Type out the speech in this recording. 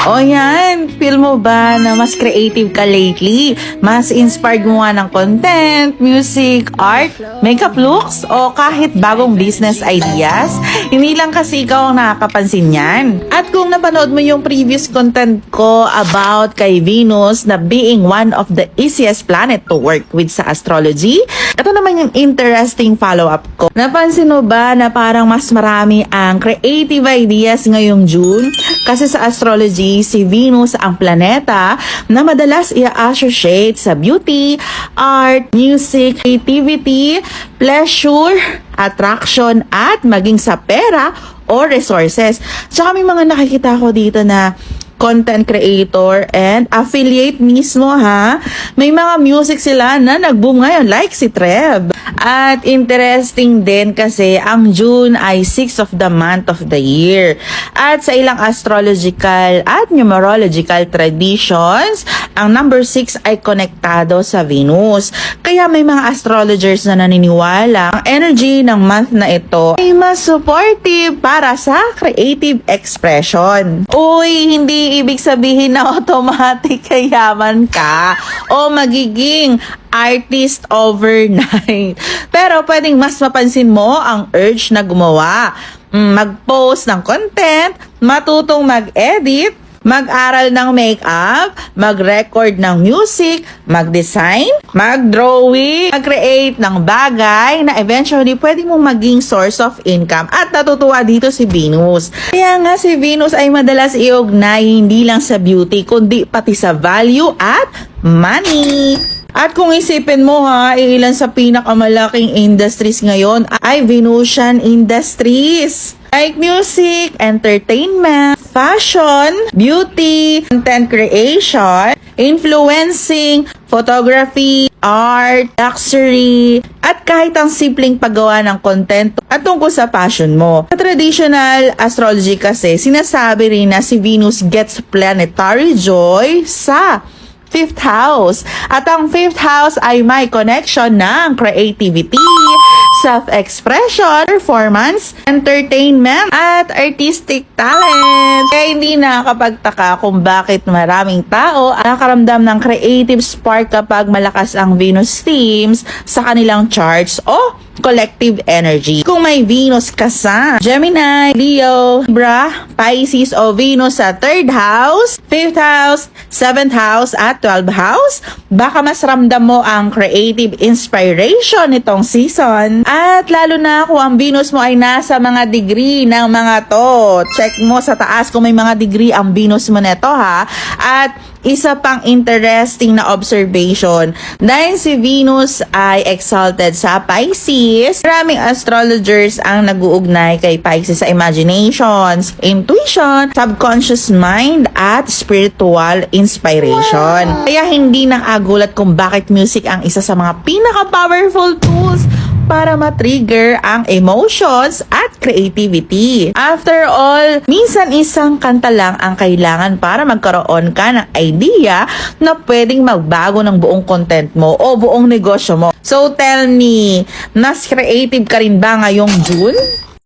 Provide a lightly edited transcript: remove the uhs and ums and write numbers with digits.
O yan, feel mo ba na mas creative ka lately? Mas inspired mo nga ng content, music, art, makeup looks, o kahit bagong business ideas? Hindi lang kasi ikaw ang nakakapansin yan. At kung napanood mo yung previous content ko about kay Venus na being one of the easiest planet to work with sa astrology, ito naman yung interesting follow-up ko. Napansin mo ba na parang mas marami ang creative ideas ngayong June? Kasi sa astrology, si Venus ang planeta na madalas i-associate sa beauty, art, music, creativity, pleasure, attraction, at maging sa pera o resources. Tsaka may mga nakikita ko dito na content creator and affiliate mismo ha. May mga music sila na nag-boom ngayon like si Treb. At interesting din kasi ang June ay 6th of the month of the year. At sa ilang astrological at numerological traditions, ang number 6 ay konektado sa Venus. Kaya may mga astrologers na naniniwala ang energy ng month na ito ay mas supportive para sa creative expression. Uy, hindi ibig sabihin na automatic kayaman ka o magiging artist overnight. Pero pwedeng mas mapansin mo ang urge na gumawa, mag-post ng content, matutong mag-edit, mag-aral ng makeup, mag-record ng music, mag-design, mag-drawing, mag-create ng bagay na eventually pwede mong maging source of income. At natutuwa dito si Venus. Kaya nga si Venus ay madalas iugnay hindi lang sa beauty kundi pati sa value at money. At kung isipin mo ha, ilan sa pinakamalaking industries ngayon ay Venusian industries. Like music, entertainment, fashion, beauty, content creation, influencing, photography, art, luxury, at kahit ang simpleng paggawa ng content at tungkol sa passion mo. Sa traditional astrology kasi, sinasabi rin na si Venus gets planetary joy sa 5th house. At ang 5th house ay may connection ng creativity, self-expression, performance, entertainment, at artistic talent. Kaya hindi nakakapagtaka kung bakit maraming tao ang nakaramdam ng creative spark kapag malakas ang Venus themes sa kanilang charts o collective energy. Kung may Venus ka sa Gemini, Leo, Libra, Pisces o Venus sa 3rd house, 5th house, 7th house at 12th house, baka mas ramdam mo ang creative inspiration nitong season. At lalo na kung ang Venus mo ay nasa mga degree ng mga to. Check mo sa taas kung may mga degree ang Venus mo neto ha. At isa pang interesting na observation, dahil si Venus ay exalted sa Pisces, maraming astrologers ang nag-uugnay kay Pisces sa imaginations, intuition, subconscious mind, at spiritual inspiration. Kaya hindi nakagulat kung bakit music ang isa sa mga pinaka-powerful tools para ma-trigger ang emotions at creativity. After all, minsan isang kanta lang ang kailangan para magkaroon ka ng idea na pwedeng magbago ng buong content mo o buong negosyo mo. So tell me, mas creative ka rin ba ngayong June?